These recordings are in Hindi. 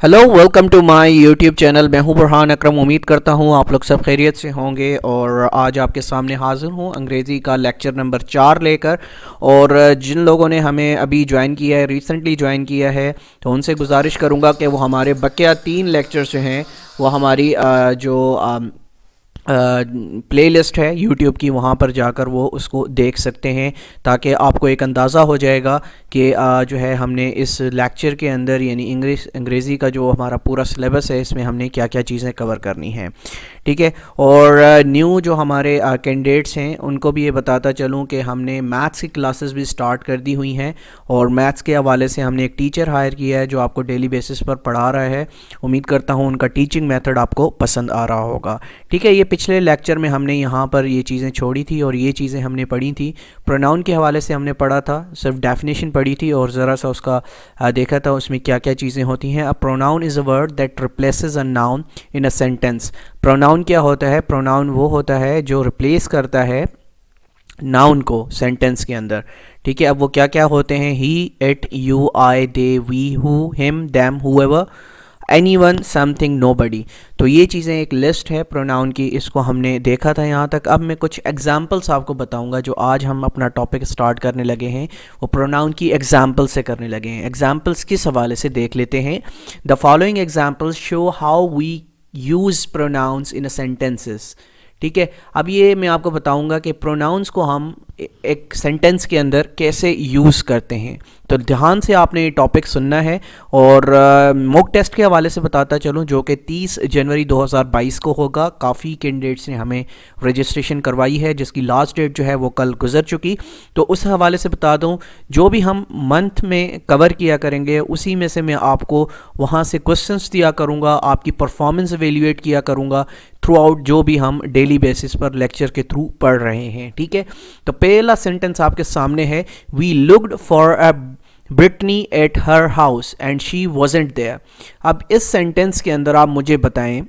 Hello, welcome to my YouTube channel. मैं हूं बुरहान अकरम। उम्मीद करता हूं आप लोग सब खैरियत से होंगे और आज आपके सामने हाज़िर हूं अंग्रेज़ी का लेक्चर नंबर 4 लेकर। और जिन लोगों ने हमें अभी ज्वाइन किया है, रिसेंटली ज्वाइन किया है, तो उनसे गुजारिश करूंगा कि वो हमारे बकिया 3 लेक्चर्स जो हैं वो हमारी प्लेलिस्ट है यूट्यूब की, वहाँ पर जाकर वो उसको देख सकते हैं, ताकि आपको एक अंदाज़ा हो जाएगा कि जो है हमने इस लेक्चर के अंदर यानी अंग्रेज़ी का जो हमारा पूरा सिलेबस है इसमें हमने क्या क्या चीज़ें कवर करनी हैं। ठीक है। और न्यू जो हमारे कैंडिडेट्स हैं उनको भी ये बताता चलूँ कि हमने मैथ्स की क्लासेस भी स्टार्ट कर दी हुई हैं और मैथ्स के हवाले से हमने एक टीचर हायर किया है जो आपको डेली बेसिस पर पढ़ा रहा है। उम्मीद करता हूँ उनका टीचिंग मेथड आपको पसंद आ रहा होगा। ठीक है। ये पिछले लेक्चर में हमने यहाँ पर ये चीज़ें छोड़ी थी और ये चीज़ें हमने पढ़ी थी। प्रोनाउन के हवाले से हमने पढ़ा था, सिर्फ डेफिनेशन पढ़ी थी और ज़रा सा उसका देखा था उसमें क्या क्या चीज़ें होती हैं। A pronoun is a word that replaces a noun in a sentence. Pronoun क्या होता है? प्रोनाउन वो होता है जो रिप्लेस करता है नाउन को सेंटेंस के अंदर। ठीक है। अब वो क्या क्या होते हैं? He, it, you, I, they, we, who, him, them, whoever, anyone, something, nobody. तो ये चीज़ें एक लिस्ट है प्रोनाउन की, इसको हमने देखा था यहाँ तक। अब मैं कुछ एग्जाम्पल्स आपको बताऊँगा जो आज हम अपना टॉपिक स्टार्ट करने लगे हैं वो प्रोनाउन की एग्जाम्पल से करने लगे हैं। एग्जाम्पल्स किस हवाले से देख लेते हैं। The following examples show how we use pronouns in a sentences. ठीक है। अब ये मैं आपको बताऊंगा कि प्रोनाउंस को हम एक सेंटेंस के अंदर कैसे यूज़ करते हैं, तो ध्यान से आपने ये टॉपिक सुनना है। और मॉक टेस्ट के हवाले से बताता चलूँ जो कि 30 जनवरी 2022 को होगा। काफ़ी कैंडिडेट्स ने हमें रजिस्ट्रेशन करवाई है जिसकी लास्ट डेट जो है वो कल गुजर चुकी। तो उस हवाले से बता दूं, जो भी हम मंथ में कवर किया करेंगे उसी में से मैं आपको वहाँ से क्वेश्चंस दिया करूँगा, आपकी परफॉर्मेंस एवेल्यूएट किया करूँगा थ्रू आउट जो भी हम डेली बेसिस पर लेक्चर के थ्रू पढ़ रहे हैं। ठीक है। तो पहला सेंटेंस आपके सामने है, we looked for a Britney at her house and she wasn't there. अब इस सेंटेंस के अंदर आप मुझे बताएं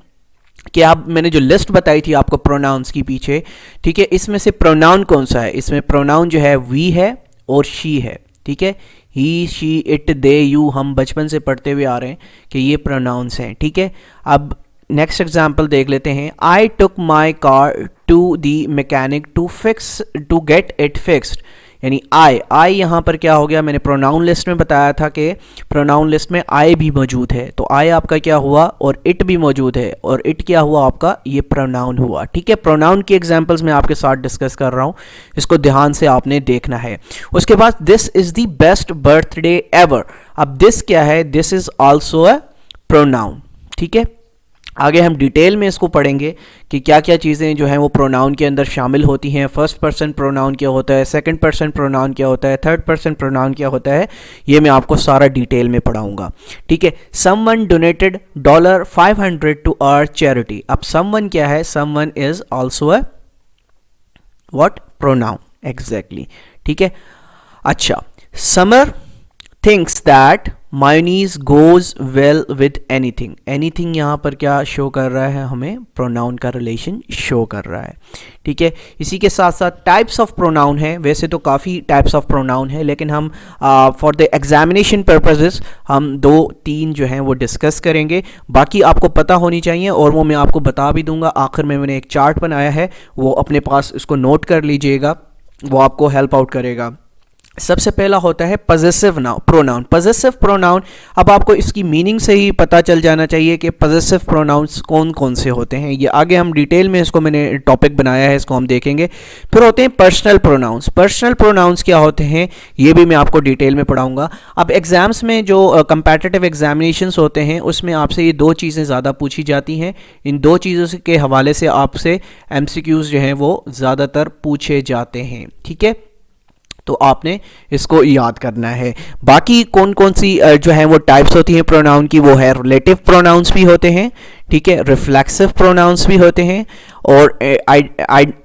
कि आप, मैंने जो लिस्ट बताई थी आपको प्रोनाउंस की पीछे, ठीक है, इसमें से प्रोनाउन कौन सा है? इसमें प्रोनाउन जो है वी है और शी है। ठीक है। ही, शी, इट, दे, यू, हम बचपन से पढ़ते हुए आ रहे हैं कि ये प्रोनाउंस हैं। ठीक है। अब नेक्स्ट एग्जाम्पल देख लेते हैं। I took my car to the mechanic to get it fixed. यानी आई यहाँ पर क्या हो गया? मैंने प्रोनाउन लिस्ट में बताया था कि प्रोनाउन लिस्ट में आई भी मौजूद है, तो आई आपका क्या हुआ? और इट भी मौजूद है, और इट क्या हुआ आपका? ये प्रोनाउन हुआ। ठीक है। प्रोनाउन की एग्जांपल्स मैं आपके साथ डिस्कस कर रहा हूँ, इसको ध्यान से आपने देखना है। उसके बाद this is the best birthday ever. अब दिस क्या है? This is also a pronoun. ठीक है। आगे हम डिटेल में इसको पढ़ेंगे कि क्या क्या चीज़ें जो हैं वो प्रोनाउन के अंदर शामिल होती हैं। फर्स्ट पर्सन प्रोनाउन क्या होता है, सेकंड पर्सन प्रोनाउन क्या होता है, थर्ड पर्सन प्रोनाउन क्या होता है, ये मैं आपको सारा डिटेल में पढ़ाऊंगा। ठीक है। Someone donated $500 to our charity. अब समवन क्या है? Someone is also a what? Pronoun. Exactly. ठीक है। अच्छा, Summer thinks that mayonnaise goes well with anything. Anything यहाँ पर क्या शो कर रहा है? हमें प्रोनाउन का रिलेशन शो कर रहा है। ठीक है। इसी के साथ साथ टाइप्स ऑफ प्रोनाउन है। वैसे तो काफ़ी टाइप्स ऑफ प्रोनाउन है, लेकिन हम फॉर द एग्जामिनेशन पर्पसेस हम 2-3 जो हैं वो डिस्कस करेंगे। बाकी आपको पता होनी चाहिए और वो मैं आपको बता भी दूंगा। आखिर में मैंने एक चार्ट बनाया है, वो अपने पास इसको नोट कर लीजिएगा, वो आपको हेल्प आउट करेगा। सबसे पहला होता है पजेसिव प्रोनाउन। पजेसिव प्रोनाउन, अब आपको इसकी मीनिंग से ही पता चल जाना चाहिए कि पजेसिव प्रोनाउंस कौन कौन से होते हैं। ये आगे हम डिटेल में इसको मैंने टॉपिक बनाया है, इसको हम देखेंगे। फिर होते हैं पर्सनल प्रोनाउंस। पर्सनल प्रोनाउंस क्या होते हैं ये भी मैं आपको डिटेल में पढ़ाऊंगा। अब एग्जाम्स में जो कंपैटिटिव एग्जामिनेशंस होते हैं उसमें आपसे ये 2 चीज़ें ज़्यादा पूछी जाती हैं। इन 2 चीज़ों के हवाले से आपसे MCQs जो हैं वो ज़्यादातर पूछे जाते हैं। ठीक है। तो आपने इसको याद करना है। बाकी कौन कौन सी जो है वो टाइप्स होती हैं प्रोनाउन की, वो है रिलेटिव प्रोनाउंस भी होते हैं, ठीक है, रिफ्लेक्सिव प्रोनाउंस भी होते हैं, और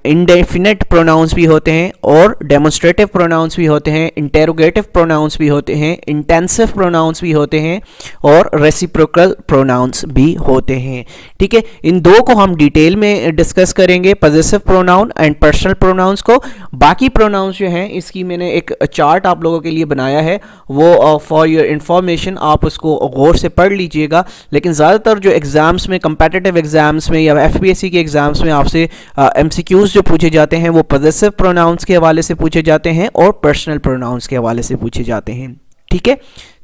इंडेफिनेट प्रोनाउंस भी होते हैं, और डेमोन्स्ट्रेटिव प्रोनाउंस भी होते हैं, इंटेरोगेटिव प्रोनाउंस भी होते हैं, इंटेंसिव प्रोनाउंस भी होते हैं, और रेसिप्रोकल प्रोनाउंस भी होते हैं। ठीक है। इन 2 को हम डिटेल में डिस्कस करेंगे, possessive pronoun and personal pronouns को। बाकी प्रोनाउंस जो हैं इसकी मैंने एक चार्ट आप लोगों के लिए बनाया है, वो फॉर योर इंफॉर्मेशन आप उसको गौर से पढ़ लीजिएगा। लेकिन ज़्यादातर जो एग्ज़ाम्स में, कंपेटिटिव एग्ज़ाम्स में या एफपीएससी के एग्ज़ाम्स में आपसे एमसीक्यूज़ जो पूछे जाते हैं वो पॉजेसिव प्रोनाउंस के हवाले से पूछे जाते हैं और पर्सनल प्रोनाउंस के हवाले से पूछे जाते हैं। ठीक है,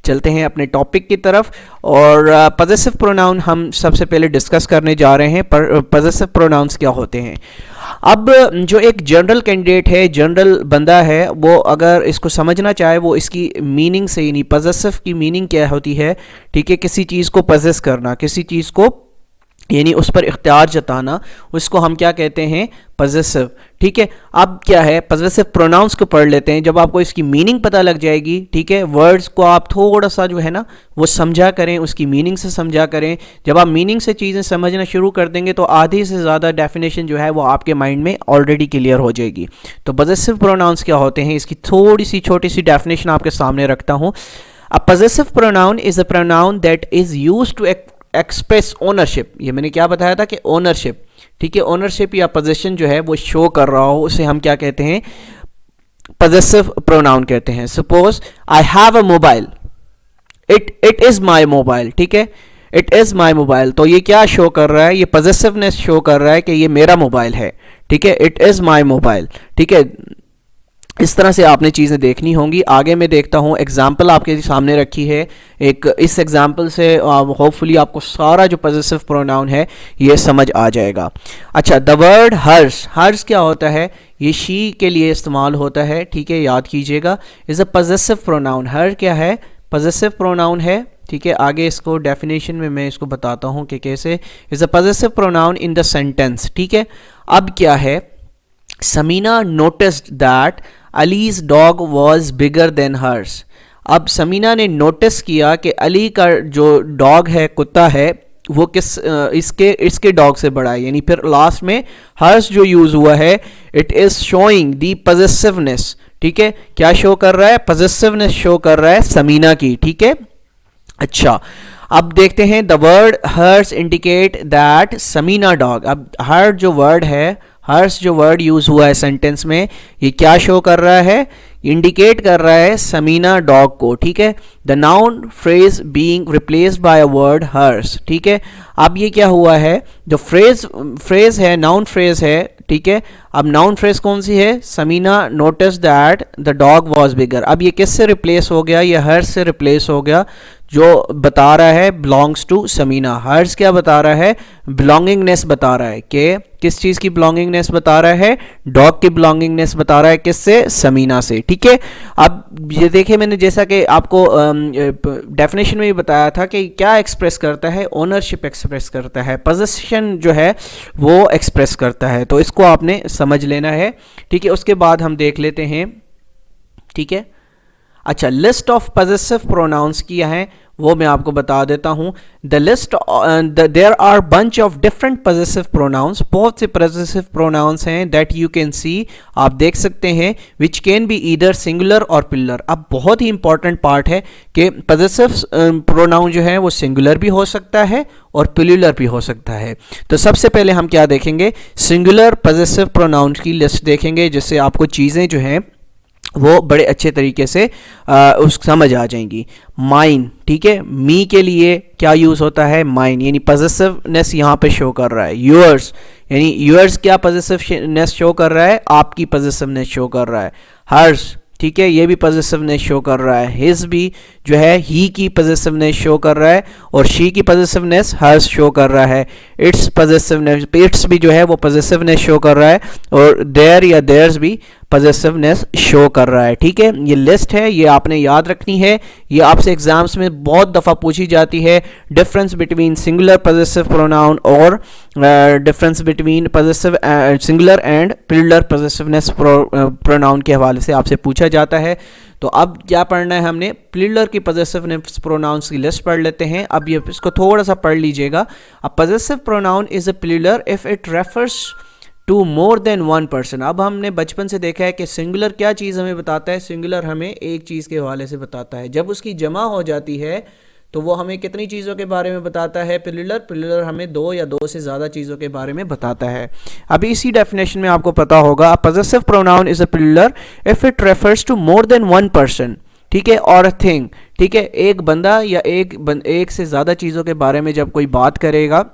चलते हैं अपने टॉपिक की तरफ। और पॉजेसिव प्रोनाउन हम सबसे पहले डिस्कस करने जा रहे हैं। पॉजेसिव प्रोनाउंस क्या होते हैं। अब जो एक जनरल कैंडिडेट है, जनरल बंदा है, वो अगर इसको समझना चाहे, वो इसकी मीनिंग से ही नहीं, पॉजेसिव की मीनिंग क्या होती है, ठीक है, किसी चीज़ को पॉजेस करना, किसी चीज़ को यानी उस पर इख्तियार जताना, उसको हम क्या कहते हैं, पॉजेसिव। ठीक है, अब क्या है, पॉजेसिव प्रोनाउंस को पढ़ लेते हैं। जब आपको इसकी मीनिंग पता लग जाएगी, ठीक है, वर्ड्स को आप थोड़ा सा जो है ना वो समझा करें, उसकी मीनिंग से समझा करें। जब आप मीनिंग से चीज़ें समझना शुरू कर देंगे तो आधी से ज़्यादा डेफिनेशन जो है वो आपके माइंड में ऑलरेडी क्लियर हो जाएगी। तो पॉजेसिव प्रोनाउंस क्या होते हैं, इसकी थोड़ी सी छोटी सी डेफिनेशन आपके सामने रखता हूँ। A possessive pronoun is a pronoun that is used to express ownership. ये मैंने क्या बताया था कि ओनरशिप, ठीक है, ओनरशिप या पोजेशन जो है वो शो कर रहा हो, उसे हम क्या कहते हैं, पॉजेसिव प्रोनाउन कहते हैं। Suppose I have a mobile, it is my mobile, ठीक है, इट इज माई मोबाइल, तो ये क्या शो कर रहा है, ये पॉजेसिवनेस शो कर रहा है कि ये मेरा मोबाइल है। ठीक है, इट इज माई मोबाइल। ठीक है, इस तरह से आपने चीज़ें देखनी होंगी। आगे मैं देखता हूँ, एग्जाम्पल आपके सामने रखी है एक, इस एग्जाम्पल से होपफुली आपको सारा जो पॉजेसिव प्रोनाउन है ये समझ आ जाएगा। अच्छा, द वर्ड हर्स, हर्स क्या होता है, ये शी के लिए इस्तेमाल होता है। ठीक है, याद कीजिएगा, इज़ अ पॉजेसिव प्रोनाउन। हर क्या है, पॉजेसिव प्रोनाउन है। ठीक है, आगे इसको डेफिनेशन में मैं इसको बताता हूँ कि कैसे। Is a possessive pronoun in the sentence. ठीक है, अब क्या है, Sameena noticed that Ali's dog was bigger than hers. अब समीना ने नोटिस किया कि अली का जो डॉग है, कुत्ता है, वो इसके डॉग से बड़ा है। यानी फिर लास्ट में हर्स जो यूज़ हुआ है, इट इज़ शोइंग दी पॉजेसिवनेस। ठीक है, क्या शो कर रहा है, पॉजेसिवनेस शो कर रहा है समीना की। ठीक है, अच्छा, अब देखते हैं, the word hers indicate that Sameena dog. अब हर जो वर्ड है, हर्स जो वर्ड यूज़ हुआ है सेंटेंस में, ये क्या शो कर रहा है, इंडिकेट कर रहा है समीना डॉग को। ठीक है, the noun phrase being replaced by a word hers. ठीक है, अब ये क्या हुआ है, जो फ्रेज है, नाउन फ्रेज है। ठीक है, अब नाउन फ्रेज कौन सी है, Samina notice that the dog was bigger. अब ये किससे रिप्लेस हो गया, ये हर्स से रिप्लेस हो गया, जो बता रहा है बिलोंग्स टू समीना। हर्स क्या बता रहा है, बिलोंगिंगनेस बता रहा है कि किस चीज़ की बिलोंगिंगनेस बता रहा है, डॉग की बिलोंगिंगनेस बता रहा है, किससे, समीना से। ठीक है, अब ये देखिए, मैंने जैसा कि आपको डेफिनेशन में भी बताया था कि क्या एक्सप्रेस करता है, ओनरशिप एक्सप्रेस करता है, पोजेशन जो है वो एक्सप्रेस करता है। तो इसको आपने समझ लेना है। ठीक है, उसके बाद हम देख लेते हैं। ठीक है, अच्छा, लिस्ट ऑफ पॉजेसिव प्रोनाउंस क्या है वो मैं आपको बता देता हूँ। The list, there are bunch of different possessive pronouns. बहुत से पॉजेसिव प्रोनाउंस हैं दैट यू कैन सी, आप देख सकते हैं, which can be either singular और प्लुरल। अब बहुत ही इंपॉर्टेंट पार्ट है कि पॉजेसिव प्रोनाउन जो है वो सिंगुलर भी हो सकता है और प्लुरल भी हो सकता है। तो सबसे पहले हम क्या देखेंगे, सिंगुलर पॉजेसिव प्रोनाउन की लिस्ट देखेंगे, जिससे आपको चीज़ें जो हैं वो बड़े अच्छे तरीके से उस समझ आ जाएंगी। माइन, ठीक है, मी के लिए क्या यूज़ होता है, माइन, यानी पॉजेसिवनेस यहाँ पे शो कर रहा है। यूअर्स, यानी यूअर्स क्या पॉजेसिवनेस शो कर रहा है, आपकी पॉजेसिवनेस शो कर रहा है। हर्स, ठीक है, ये भी पॉजेसिवनेस शो कर रहा है। हिज भी जो है, ही की पॉजेसिवनेस शो कर रहा है, और शी की पॉजेसिवनेस हर्स शो कर रहा है। इट्स पॉजेसिवनेस, इट्स भी जो है वो पॉजेसिवनेस शो कर रहा है, और देयर या देयर्स भी पॉजेसिवनेस शो कर रहा है। ठीक है, ये लिस्ट है, ये आपने याद रखनी है, ये आपसे एग्जाम्स में बहुत दफ़ा पूछी जाती है। Difference between singular possessive pronoun और difference between possessive singular and plural possessiveness pronoun के हवाले से आपसे पूछा जाता है। तो अब क्या पढ़ना है हमने, प्लुरल की पॉजेसिवनेस प्रोनाउंस की लिस्ट पढ़ लेते हैं। अब ये इसको थोड़ा सा पढ़ लीजिएगा। A possessive pronoun is a plural if it refers to more than one person. अब हमने बचपन से देखा है कि सिंगुलर क्या चीज़ हमें बताता है, सिंगुलर हमें एक चीज़ के हवाले से बताता है। जब उसकी जमा हो जाती है तो वो हमें कितनी चीज़ों के बारे में बताता है प्लूरल? प्लूरल हमें दो या दो से ज़्यादा चीज़ों के बारे में बताता है। अभी इसी डेफिनेशन में आपको पता होगा, possessive pronoun is a plural if it refers to more than one person, ठीक है, और अ थिंग, ठीक है, एक बंदा या एक से ज़्यादा चीज़ों के बारे में जब कोई बात करेगा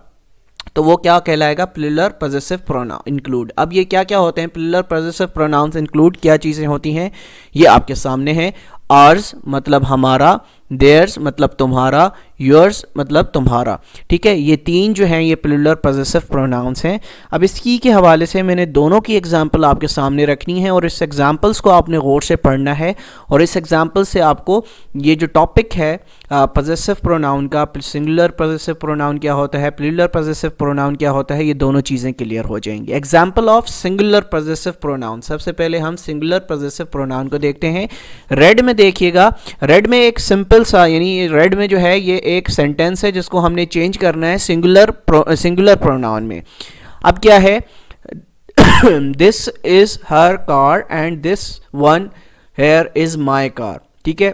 तो वो क्या कहलाएगा? Plural possessive pronoun include. अब ये क्या क्या होते हैं प्लूरल पॉसेसिव प्रोनाउंस इंक्लूड? क्या चीज़ें होती हैं ये आपके सामने है। आर्स मतलब हमारा, देयर्स मतलब तुम्हारा, योर्स मतलब तुम्हारा, ठीक है, ये तीन जो हैं ये प्लूरल पॉसेसिव प्रोनाउंस हैं। अब इसकी के हवाले से मैंने दोनों की एग्जांपल आपके सामने रखनी है और इस एग्जांपल्स को आपने गौर से पढ़ना है और इस एग्जांपल से आपको ये जो टॉपिक है पॉसेसिव प्रोनाउन का, सिंगुलर पॉसेसिव प्रोनाउन क्या होता है, प्लूरल पॉसेसिव प्रोनाउन क्या होता है, ये दोनों चीज़ें क्लियर हो जाएंगी। Example of singular possessive pronoun, सबसे पहले हम सिंगुलर पॉसेसिव प्रोनाउन को देखते हैं। रेड में देखिएगा, रेड में एक सिंपल सा, यानी रेड में जो है ये एक सेंटेंस है जिसको हमने चेंज करना है सिंगुलर प्रोनाउन में। अब क्या है? This is her car and this one here is my car, ठीक है।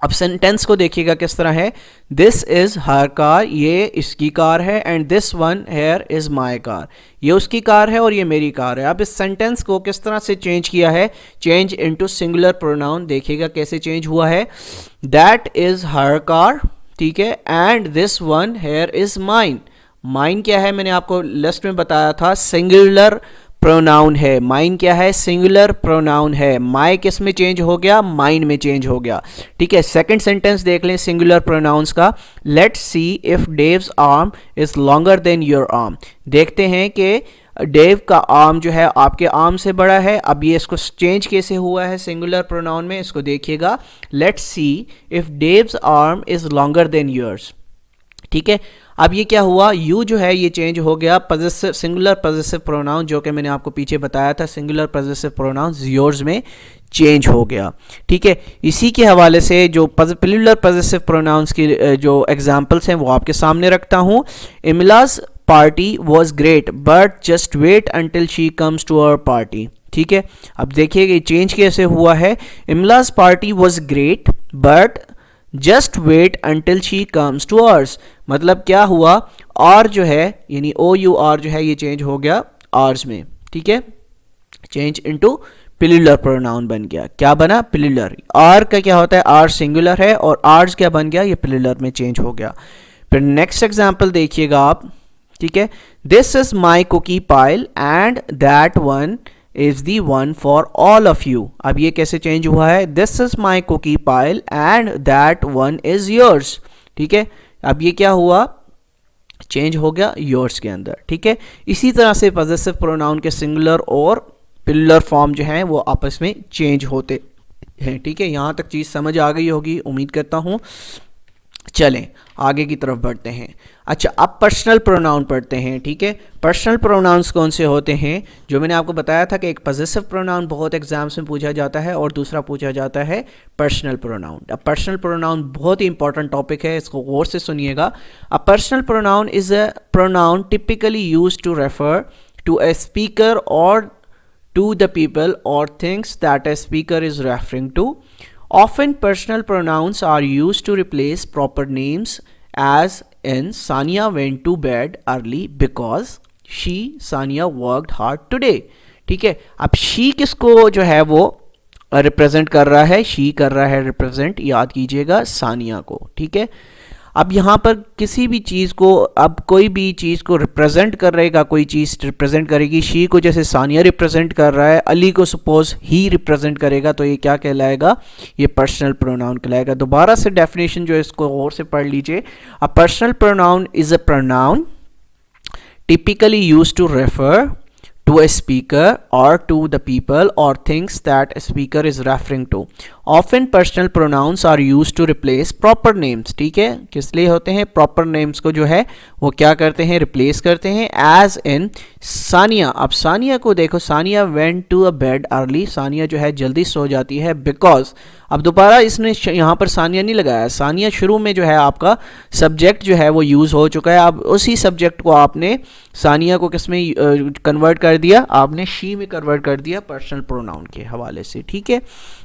अब सेंटेंस को देखिएगा किस तरह है, दिस इज हर कार, ये इसकी कार है, and this one here is my car, ये उसकी कार है और ये मेरी कार है। अब इस सेंटेंस को किस तरह से चेंज किया है? चेंज इनटू सिंगुलर प्रोनाउन, देखिएगा कैसे चेंज हुआ है। दैट इज हर कार, ठीक है, and this one here is mine. Mine क्या है? मैंने आपको लिस्ट में बताया था, सिंगुलर प्रोनाउन है। माइन क्या है? सिंगुलर प्रोनाउन है। माई किस में चेंज हो गया? माइन में चेंज हो गया, ठीक है। सेकंड सेंटेंस देख लें सिंगुलर प्रोनाउंस का, let's see if डेव्स arm is longer than your arm. देखते हैं कि डेव का आर्म जो है आपके आर्म से बड़ा है। अब ये इसको चेंज कैसे हुआ है सिंगुलर प्रोनाउन में, इसको देखिएगा, let's see if डेव्स arm is longer than yours, ठीक है। अब ये क्या हुआ? यू जो है ये चेंज हो गया पॉसेसिव, सिंगुलर पॉसेसिव प्रोनाउन जो कि मैंने आपको पीछे बताया था, सिंगुलर पॉसेसिव प्रोनाउन योर्स में चेंज हो गया, ठीक है। इसी के हवाले से जो प्लूरल पॉसेसिव प्रोनाउंस की जो एग्जांपल्स हैं वो आपके सामने रखता हूँ। इमलास party was great but just wait until she comes to our party, ठीक है। अब देखिए ये चेंज कैसे हुआ है, इमलास party was great but just wait until she comes to ours, मतलब क्या हुआ? आर जो है यानी ओ यू आर जो है ये चेंज हो गया आर्स में, ठीक है, चेंज इनटू प्लूरल प्रोनाउन बन गया। क्या बना? प्लूरल। आर का क्या होता है? आर सिंगुलर है और आर्स क्या बन गया? ये प्लूरल में चेंज हो गया। फिर नेक्स्ट एग्जांपल देखिएगा आप, ठीक है, this is my cookie pile and that one is the one for all of you. अब ये कैसे चेंज हुआ है? This is my cookie pile and that one is yours, ठीक है। अब ये क्या हुआ? चेंज हो गया योर्स के अंदर, ठीक है। इसी तरह से पॉसेसिव प्रोनाउन के सिंगुलर और प्लूरल फॉर्म जो हैं वो आपस में चेंज होते हैं, ठीक है। यहाँ तक चीज़ समझ आ गई होगी उम्मीद करता हूँ। चलें आगे की तरफ बढ़ते हैं। अच्छा, अब पर्सनल प्रोनाउन पढ़ते हैं, ठीक है। पर्सनल प्रोनाउंस कौन से होते हैं? जो मैंने आपको बताया था कि एक पॉसेसिव प्रोनाउन बहुत एग्जाम्स में पूछा जाता है और दूसरा पूछा जाता है पर्सनल प्रोनाउन। अब पर्सनल प्रोनाउन बहुत ही इंपॉर्टेंट टॉपिक है, इसको गौर से सुनिएगा। A personal pronoun is a pronoun typically used to refer to a speaker or to the people or things that a speaker is referring to. Often personal pronouns are used to replace proper names, as in Sania went to bed early because Sania worked hard today. ठीक है, अब she किसको जो है वो रिप्रेजेंट कर रहा है? she कर रहा है रिप्रेजेंट, याद कीजिएगा, सानिया को, ठीक है। अब यहाँ पर किसी भी चीज़ को, अब कोई भी चीज़ को रिप्रेजेंट कर रहेगा, कोई चीज़ रिप्रेजेंट करेगी, शी को जैसे सानिया रिप्रेजेंट कर रहा है, अली को सपोज ही रिप्रेजेंट करेगा, तो ये क्या कहलाएगा? ये पर्सनल प्रोनाउन कहलाएगा। दोबारा से डेफिनेशन जो है इसको गौर से पढ़ लीजिए। A personal pronoun is a pronoun typically used to refer to a speaker or to the people or things that a speaker is referring to. Often personal pronouns are used to replace proper names. ठीक है, किस लिए होते हैं? proper names को जो है वो क्या करते हैं? replace करते हैं। as in सानिया, अब सानिया को देखो, Sania went to a bed early, Sania जो है जल्दी सो जाती है because, अब दोबारा इसने यहाँ पर सानिया नहीं लगाया, सानिया शुरू में जो है आपका सब्जेक्ट जो है वो यूज़ हो चुका है। अब उसी सब्जेक्ट को आपने सानिया को किस में कन्वर्ट कर दिया? आपने शी में कन्वर्ट कर दिया पर्सनल प्रोनाउन के हवाले से, ठीक है।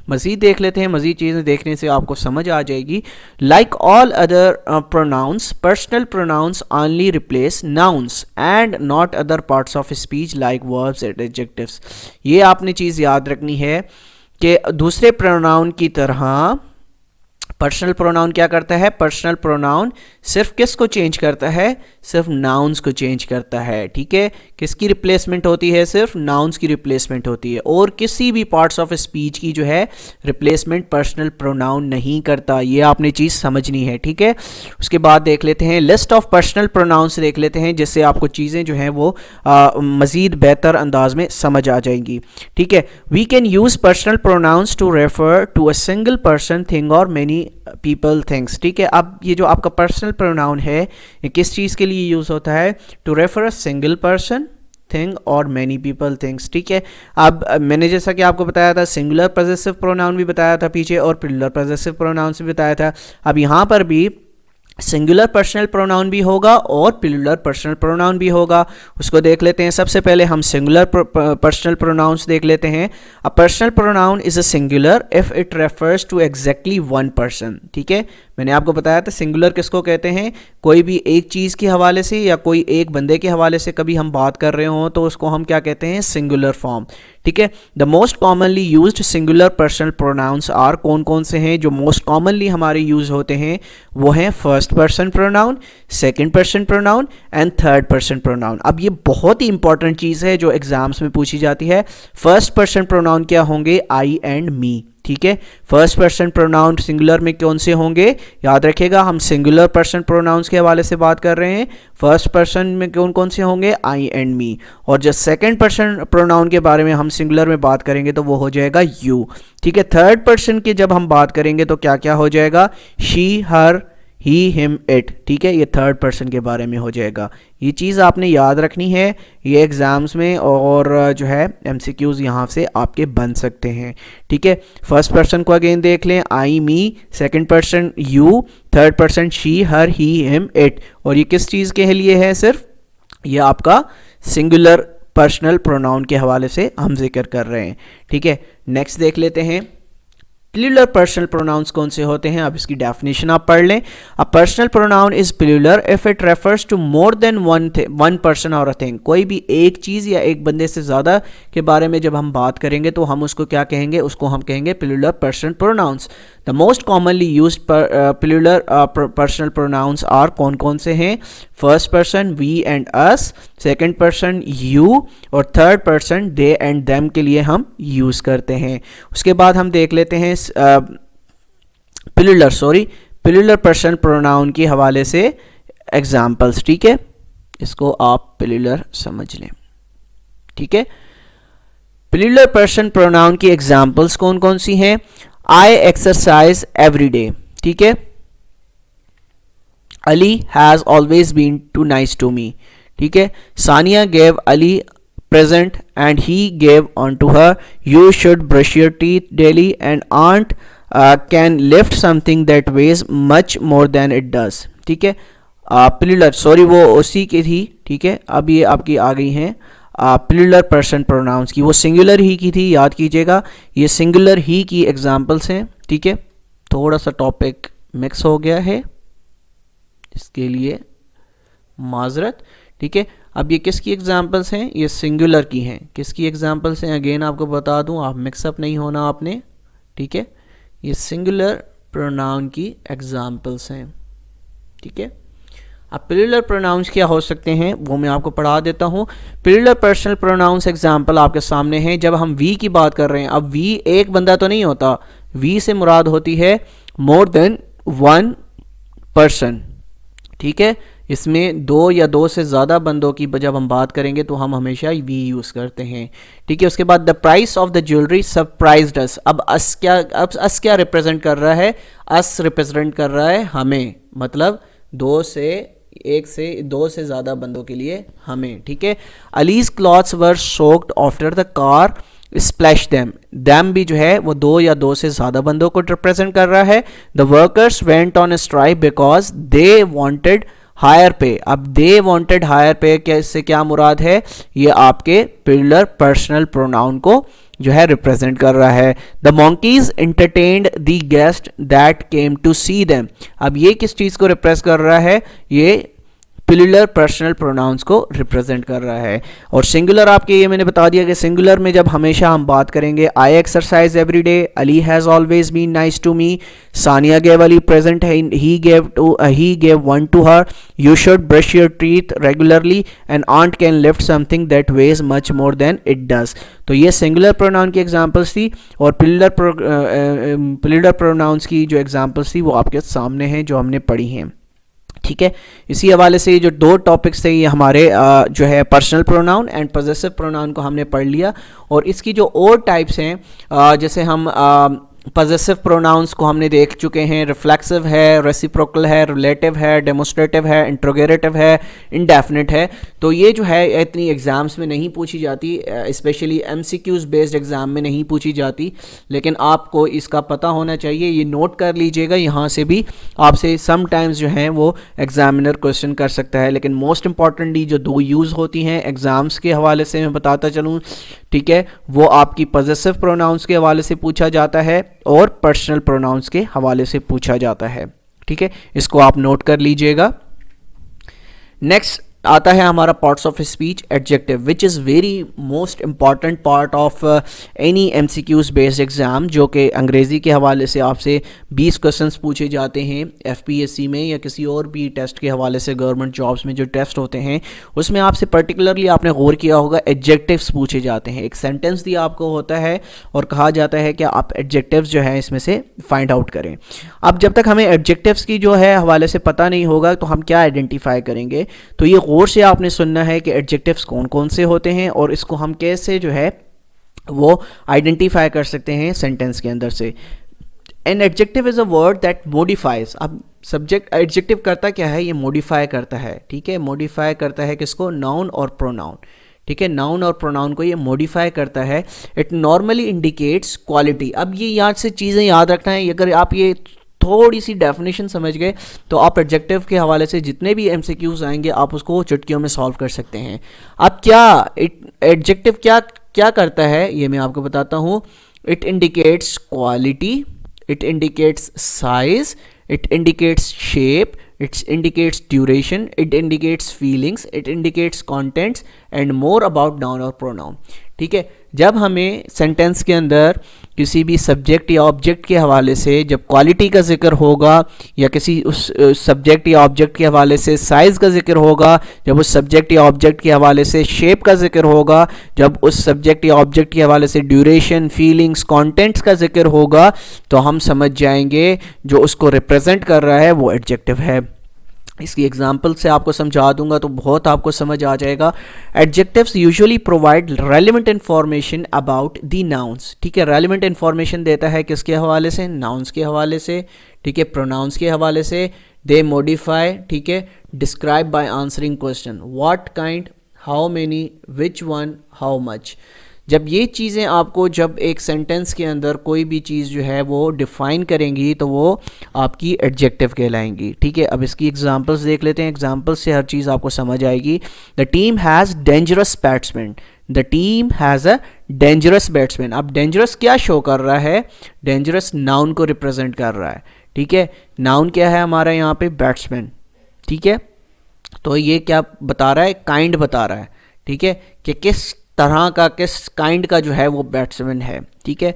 मज़ीद देख लेते हैं। मज़ीद चीज़ें देखने से आपको समझ आ जाएगी। Like all other pronouns, personal pronouns only replace nouns and not other parts of speech like verbs and adjectives. ये आपने चीज़ याद रखनी है कि दूसरे प्रोनाउन की तरह पर्सनल प्रोनाउन क्या करता है, पर्सनल प्रोनाउन सिर्फ किसको चेंज करता है, सिर्फ नाउन्स को चेंज करता है। ठीक है, किसकी रिप्लेसमेंट होती है, सिर्फ नाउन्स की रिप्लेसमेंट होती है, और किसी भी पार्ट्स ऑफ स्पीच की जो है रिप्लेसमेंट पर्सनल प्रोनाउन नहीं करता। ये आपने चीज़ समझनी है। ठीक है, उसके बाद देख लेते हैं लिस्ट ऑफ पर्सनल प्रोनाउंस देख लेते हैं, जिससे आपको चीज़ें जो हैं वो मज़ीद बेहतर अंदाज में समझ आ जाएंगी। ठीक है, we can use personal pronouns to refer to a single person, thing और मैनी पीपल, थिंग्स। ठीक है, अब ये जो आपका पर्सनल प्रोनाउन है ये किस चीज़ के लिए यूज़ होता है, to refer a single person, thing और मैनी पीपल, थिंग्स। ठीक है, अब मैंने जैसा कि आपको बताया था सिंगुलर पॉजेसिव प्रोनाउन भी बताया था पीछे, और प्लूरल पॉजेसिव प्रोनाउन भी बताया था। अब यहाँ पर भी सिंगुलर पर्सनल प्रोनाउन भी होगा और प्लूरल पर्सनल प्रोनाउन भी होगा। उसको देख लेते हैं। सबसे पहले हम सिंगुलर पर्सनल प्रोनाउंस देख लेते हैं। A personal pronoun is a singular if it refers to exactly one person. ठीक है, मैंने आपको बताया था सिंगुलर किसको कहते हैं, कोई भी एक चीज़ के हवाले से या कोई एक बंदे के हवाले से कभी हम बात कर रहे हो तो उसको हम क्या कहते हैं, सिंगुलर फॉर्म। ठीक है, the most commonly used singular personal pronouns are, कौन कौन से हैं जो मोस्ट कॉमनली हमारे यूज होते हैं, वो हैं first person pronoun, second person pronoun and third person pronoun. अब ये बहुत ही इंपॉर्टेंट चीज़ है जो एग्जाम्स में पूछी जाती है। फर्स्ट पर्सन प्रोनाउन क्या होंगे, आई एंड मी। ठीक है, फर्स्ट पर्सन प्रोनाउन सिंगुलर में कौन से होंगे, याद रखिएगा हम सिंगुलर पर्सन प्रोनाउंस के हवाले से बात कर रहे हैं। फर्स्ट पर्सन में कौन कौन से होंगे, आई एंड मी, और जब सेकंड पर्सन प्रोनाउन के बारे में हम सिंगुलर में बात करेंगे तो वो हो जाएगा यू। ठीक है, थर्ड पर्सन की जब हम बात करेंगे तो क्या क्या हो जाएगा, she, her, he, him, it. ठीक है, ये थर्ड पर्सन के बारे में हो जाएगा। ये चीज़ आपने याद रखनी है, ये एग्ज़ाम्स में और जो है एमसीक्यूज़ यहाँ से आपके बन सकते हैं। ठीक है, फर्स्ट पर्सन को अगेन देख लें, I, me, second person you, third person she, her, he, him, it, और ये किस चीज़ के लिए है, सिर्फ ये आपका सिंगुलर पर्सनल प्रोनाउन के हवाले से हम जिक्र कर रहे हैं। ठीक है, नेक्स्ट देख लेते हैं प्लूरल पर्सनल प्रोनाउंस कौन से होते हैं। अब इसकी डेफिनेशन आप पढ़ लें। A personal pronoun is plural if it refers to more than one person और अ थिंग। कोई भी एक चीज़ या एक बंदे से ज़्यादा के बारे में जब हम बात करेंगे तो हम उसको क्या कहेंगे, उसको हम कहेंगे plural personal pronouns. The most commonly used plural personal pronouns are, कौन कौन से हैं, first person we and us, second person you, और third person they and them के लिए हम यूज़ करते हैं। उसके बाद हम देख लेते हैं प्लूरल पर्सन प्रोनाउन के हवाले से एग्जाम्पल्स। ठीक है, इसको आप प्लूरल समझ लें। ठीक है, प्लूरल पर्सन प्रोनाउन की एग्जाम्पल्स कौन कौन सी हैं, आई एक्सरसाइज एवरी डे। ठीक है, Ali has always been too nice to me. ठीक है, Sania gave Ali present and he gave on to her. You should brush your teeth daily and aunt can lift something that weighs much more than it does. ठीक है, प्लूरल, सॉरी वो उसी की थी। ठीक है, अब ये आपकी आ गई हैं प्लूरल पर्सन प्रोनाउंस की, वो सिंगुलर ही की थी, याद कीजिएगा ये सिंगुलर ही की एग्जाम्पल्स हैं। ठीक है, थोड़ा सा टॉपिक मिक्स हो गया है, इसके लिए माजरत। ठीक है, अब ये किसकी एग्जाम्पल्स हैं, ये सिंगुलर की हैं। किसकी एग्जाम्पल्स हैं, अगेन आपको बता दूं, आप मिक्सअप नहीं होना आपने। ठीक है, ये सिंगुलर प्रोनाउन की एग्जाम्पल्स हैं। ठीक है, अब प्लूरल प्रोनाउंस क्या हो सकते हैं वो मैं आपको पढ़ा देता हूँ। प्लूरल पर्सनल प्रोनाउंस एग्जाम्पल आपके सामने हैं। जब हम वी की बात कर रहे हैं, अब वी एक बंदा तो नहीं होता, वी से मुराद होती है मोर देन वन पर्सन। ठीक है, इसमें दो या दो से ज़्यादा बंदों की जब हम बात करेंगे तो हम हमेशा वी यूज़ करते हैं। ठीक है, उसके बाद the price of the jewellery surprised us. अब अस क्या रिप्रेजेंट कर रहा है, अस रिप्रेजेंट कर रहा है हमें, मतलब दो से ज़्यादा बंदों के लिए हमें। ठीक है, allies clothes were soaked after the car splash them भी जो है वो दो या दो से ज़्यादा बंदों को रिप्रेजेंट कर रहा है। The workers went on strike because they wanted higher pay. अब दे वांटेड हायर पे इससे क्या मुराद है, ये आपके प्लूरल पर्सनल प्रोनाउन को जो है रिप्रेजेंट कर रहा है। The monkeys entertained the guest that came to see them। अब ये किस चीज़ को रिप्रेजेंट कर रहा है? ये प्लूरल पर्सनल प्रोनाउंस को रिप्रेजेंट कर रहा है। और सिंगुलर आपके ये मैंने बता दिया कि सिंगुलर में जब हमेशा हम बात करेंगे, I exercise every day, Ali has always been nice to me, Sania gave Ali present है, he gave one to her, you should brush your teeth regularly, and ant can lift something that weighs much more than it does. तो ये सिंगुलर प्रोनाउन की एग्जांपल्स थी, और प्लूरल प्रोनाउंस की जो एग्जांपल्स थी वो आपके सामने हैं जो हमने पढ़ी हैं। ठीक है, इसी हवाले से ये जो दो टॉपिक्स थे ये हमारे जो है personal pronoun and possessive pronoun को हमने पढ़ लिया। और इसकी जो और टाइप्स हैं, जैसे हम पॉजेसिव प्रोनाउंस को हमने देख चुके हैं, रिफ्लेक्सिव है, रेसिप्रोकल है, रिलेटिव है, डेमोस्ट्रेटिव है, इंट्रोगेटिव है, इंडेफिनिट है। तो ये जो है इतनी एग्ज़ाम्स में नहीं पूछी जाती, स्पेशली एमसीक्यूज़ बेस्ड एग्ज़ाम में नहीं पूछी जाती, लेकिन आपको इसका पता होना चाहिए। ये नोट कर लीजिएगा, यहाँ से भी आपसे समटाइम्स जो है वो एग्जामिनर क्वेश्चन कर सकता है। लेकिन मोस्ट इंपॉर्टेंटली जो दो यूज़ होती हैं एग्ज़ाम्स के हवाले से मैं बताता चलूँ, ठीक है, वो आपकी पॉजेसिव प्रोनाउंस के हवाले से पूछा जाता है और पर्सनल प्रोनाउंस के हवाले से पूछा जाता है। ठीक है, इसको आप नोट कर लीजिएगा। नेक्स्ट आता है हमारा parts of speech, adjective, which is very most important part of any MCQs based exam, जो कि अंग्रेज़ी के हवाले से आपसे 20 क्वेश्चंस पूछे जाते हैं एफपीएससी में या किसी और भी टेस्ट के हवाले से। गवर्नमेंट जॉब्स में जो टेस्ट होते हैं उसमें आपसे पर्टिकुलरली आपने गौर किया होगा एडजेक्टिव्स पूछे जाते हैं। एक सेंटेंस दिया आपको होता है और कहा जाता है कि आप एडजेक्टिव्स जो है इसमें से फाइंड आउट करें। अब जब तक हमें एडजेक्टिव्स की जो है हवाले से पता नहीं होगा तो हम क्या आइडेंटिफाई करेंगे? तो ये गौर से आपने सुनना है कि एडजेक्टिव्स कौन कौन से होते हैं और इसको हम कैसे जो है वो आइडेंटिफाई कर सकते हैं सेंटेंस के अंदर से। An adjective is a word that modifies. अब सब्जेक्ट एडजेक्टिव करता क्या है? ये मॉडिफाई करता है। ठीक है, मॉडिफाई करता है किसको? नाउन और प्रोनाउन। ठीक है, नाउन और प्रोनाउन को ये मॉडिफाई करता है। It normally indicates quality. अब ये याद से चीज़ें याद रखना है, अगर आप ये थोड़ी सी डेफिनेशन समझ गए तो आप एडजेक्टिव के हवाले से जितने भी एमसीक्यूज आएंगे आप उसको चुटकियों में सॉल्व कर सकते हैं। अब क्या एडजेक्टिव क्या करता है ये मैं आपको बताता हूँ। It indicates quality, it indicates size, it indicates shape, it indicates duration, it indicates feelings, it indicates contents and more about noun और pronoun। ठीक है, जब हमें सेंटेंस के अंदर किसी भी सब्जेक्ट या ऑब्जेक्ट के हवाले से जब क्वालिटी का जिक्र होगा या किसी उस सब्जेक्ट या ऑब्जेक्ट के हवाले से साइज़ का जिक्र होगा, जब उस सब्जेक्ट या ऑब्जेक्ट के हवाले से शेप का जिक्र होगा, जब उस सब्जेक्ट या ऑब्जेक्ट के हवाले से ड्यूरेशन, फीलिंग्स, कंटेंट्स का जिक्र होगा, तो हम समझ जाएंगे जो उसको रिप्रेजेंट कर रहा है वो एडजेक्टिव है। इसकी एग्जाम्पल से आपको समझा दूंगा तो बहुत आपको समझ आ जाएगा। Adjectives usually provide relevant information about the nouns. ठीक है, रेलिवेंट इन्फॉर्मेशन देता है किसके हवाले से? नाउन्स के हवाले से। ठीक है, प्रोनाउंस के हवाले से। दे मॉडिफाई, ठीक है, describe by answering question, what kind, how many, which one, how much. जब ये चीज़ें आपको जब एक सेंटेंस के अंदर कोई भी चीज़ जो है वो डिफ़ाइन करेंगी तो वो आपकी एडजेक्टिव कहलाएंगी। ठीक है, अब इसकी एग्जांपल्स देख लेते हैं, एग्जांपल्स से हर चीज़ आपको समझ आएगी। The team has dangerous batsman, the team has a dangerous batsman. अब डेंजरस क्या शो कर रहा है? डेंजरस नाउन को रिप्रेजेंट कर रहा है। ठीक है, नाउन क्या है हमारा यहाँ पे? बैट्समैन। ठीक है, तो ये क्या बता रहा है? काइंड बता रहा है। ठीक है, कि किस तरह का, किस काइंड का जो है वो बैट्समैन है। ठीक है,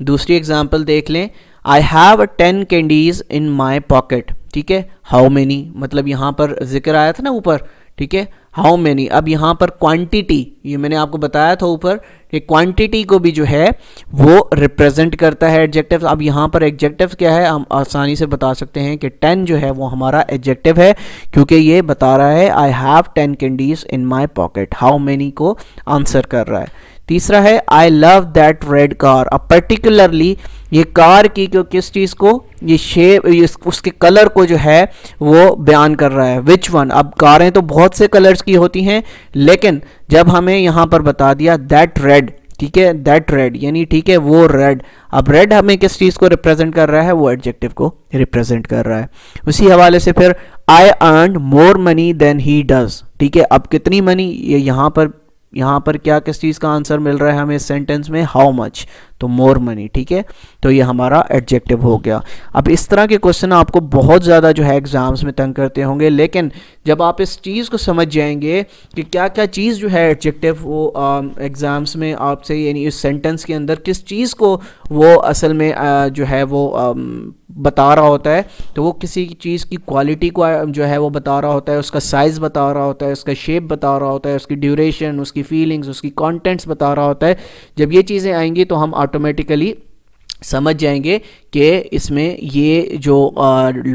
दूसरी एग्जांपल देख लें। I have 10 candies in my pocket. ठीक है, हाउ मेनी, मतलब यहाँ पर जिक्र आया था ना ऊपर। ठीक है, हाउ मेनी। अब यहाँ पर क्वांटिटी, ये मैंने आपको बताया था ऊपर कि क्वांटिटी को भी जो है वो रिप्रेजेंट करता है एडजेक्टिव। अब यहाँ पर एडजेक्टिव क्या है हम आसानी से बता सकते हैं कि 10 जो है वो हमारा एडजेक्टिव है, क्योंकि ये बता रहा है I have 10 candies in my pocket. How many को आंसर कर रहा है। तीसरा है I love that red car. अब पर्टिकुलरली ये कार की क्यों, किस चीज़ को? ये शेप, उसके कलर को जो है वो बयान कर रहा है। Which one. अब कारें तो बहुत से कलर्स की होती हैं, लेकिन जब हमें यहाँ पर बता दिया दैट रेड, ठीक है, दैट रेड यानी ठीक है वो रेड। अब रेड हमें किस चीज़ को रिप्रेजेंट कर रहा है? वो एडजेक्टिव को रिप्रेजेंट कर रहा है। उसी हवाले से फिर I earn more money than he does. ठीक है, अब कितनी मनी, ये यहाँ पर यहाँ पर क्या किस चीज़ का आंसर मिल रहा है हमें इस सेंटेंस में, हाउ मच, तो मोर मनी, ठीक है। तो ये हमारा एडजेक्टिव हो गया। अब इस तरह के क्वेश्चन आपको बहुत ज़्यादा जो है एग्जाम्स में तंग करते होंगे, लेकिन जब आप इस चीज़ को समझ जाएंगे कि क्या क्या चीज़ जो है एडजेक्टिव वो एग्ज़ाम्स में आपसे, यानी इस सेंटेंस के अंदर किस चीज़ को वो असल में जो है वो बता रहा होता है, तो वो किसी चीज़ की क्वालिटी को जो है वो बता रहा होता है, उसका साइज़ बता रहा होता है, उसका शेप बता रहा होता है, उसकी ड्यूरेशन, उसकी फीलिंग्स, उसकी कंटेंट्स बता रहा होता है। जब ये चीज़ें आएंगी तो हम ऑटोमेटिकली समझ जाएंगे कि इसमें ये जो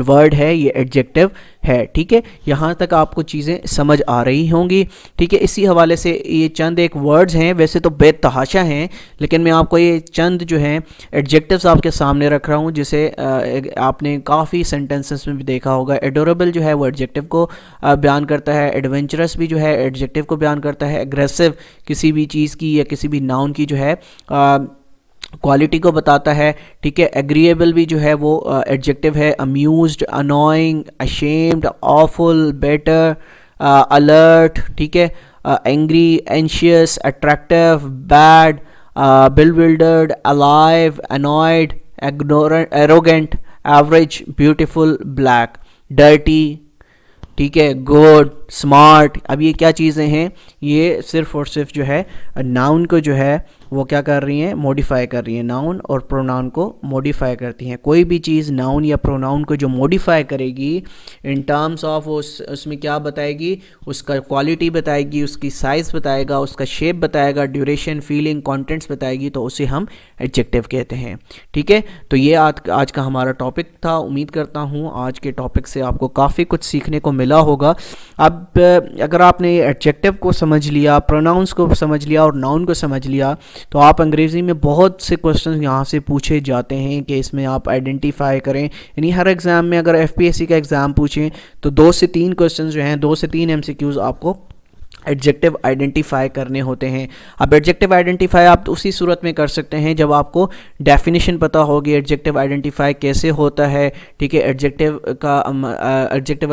वर्ड है ये एडजेक्टिव है, ठीक है। यहाँ तक आपको चीज़ें समझ आ रही होंगी, ठीक है। इसी हवाले से ये चंद एक वर्ड्स हैं, वैसे तो बेतहाशा हैं, लेकिन मैं आपको ये चंद जो हैं एडजेक्टिव्स आपके सामने रख रहा हूँ, जिसे आपने काफ़ी सेंटेंसेस में भी देखा होगा। एडोरेबल जो है वो एडजेक्टिव को बयान करता है, एडवेंचरस भी जो है एडजेक्टिव को बयान करता है, एग्रेसिव किसी भी चीज़ की या किसी भी नाउन की जो है क्वालिटी को बताता है, ठीक है। एग्रीएबल भी जो है वो एडजेक्टिव है, amused, annoying, ashamed, awful, better, alert, ठीक है, angry, anxious, attractive, bad, bewildered, alive, annoyed, ignorant, arrogant, average, beautiful, black, dirty, ठीक है, गुड, स्मार्ट। अब ये क्या चीज़ें हैं, ये सिर्फ और सिर्फ जो है नाउन को जो है वो क्या कर रही हैं, मॉडिफाई कर रही हैं। नाउन और प्रोनाउन को मॉडिफाई करती हैं। कोई भी चीज़ नाउन या प्रोनाउन को जो मॉडिफाई करेगी इन टर्म्स ऑफ उसमें क्या बताएगी, उसका क्वालिटी बताएगी, उसकी साइज़ बताएगा, उसका शेप बताएगा, ड्यूरेशन, फीलिंग, कंटेंट्स बताएगी, तो उसे हम एडजेक्टिव कहते हैं, ठीक है। तो ये आज का हमारा टॉपिक था। उम्मीद करता हूँ आज के टॉपिक से आपको काफ़ी कुछ सीखने को मिला होगा। अब अगर आपने एडजेक्टिव को समझ लिया, प्रोनाउंस को समझ लिया और नाउन को समझ लिया, तो आप अंग्रेज़ी में बहुत से क्वेश्चन यहाँ से पूछे जाते हैं कि इसमें आप आइडेंटिफाई करें। यानी हर एग्ज़ाम में अगर एफपीएससी का एग्ज़ाम पूछें तो 2 से 3 क्वेश्चन जो हैं, 2 से 3 एमसीक्यूज़ आपको एडजेक्टिव आइडेंटिफाई करने होते हैं। अब एडजेक्टिव आइडेंटिफाई आप उसी सूरत में कर सकते हैं जब आपको डेफिनेशन पता होगी एडजेक्टिव आइडेंटिफाई कैसे होता है, ठीक है। एडजेक्टिव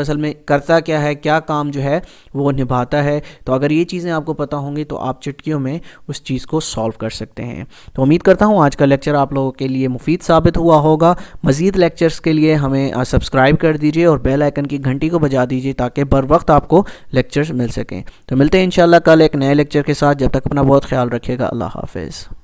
असल में करता क्या है, क्या काम जो है वो निभाता है। तो अगर ये चीज़ें आपको पता होंगी तो आप चुटकियों में उस चीज़ को सॉल्व कर सकते हैं। तो उम्मीद करता हूँ आज का लेक्चर आप लोगों के लिए मुफीद साबित हुआ होगा। मज़ीद लेक्चर्स के लिए हमें सब्सक्राइब कर दीजिए और बेल आइकन की घंटी को बजा दीजिए ताकि बर वक्त आपको लेक्चर्स मिल सकें। तो मिलते हैं इंशाल्लाह कल एक नए लेक्चर के साथ। जब तक अपना बहुत ख्याल रखिएगा। अल्लाह हाफ़िज़।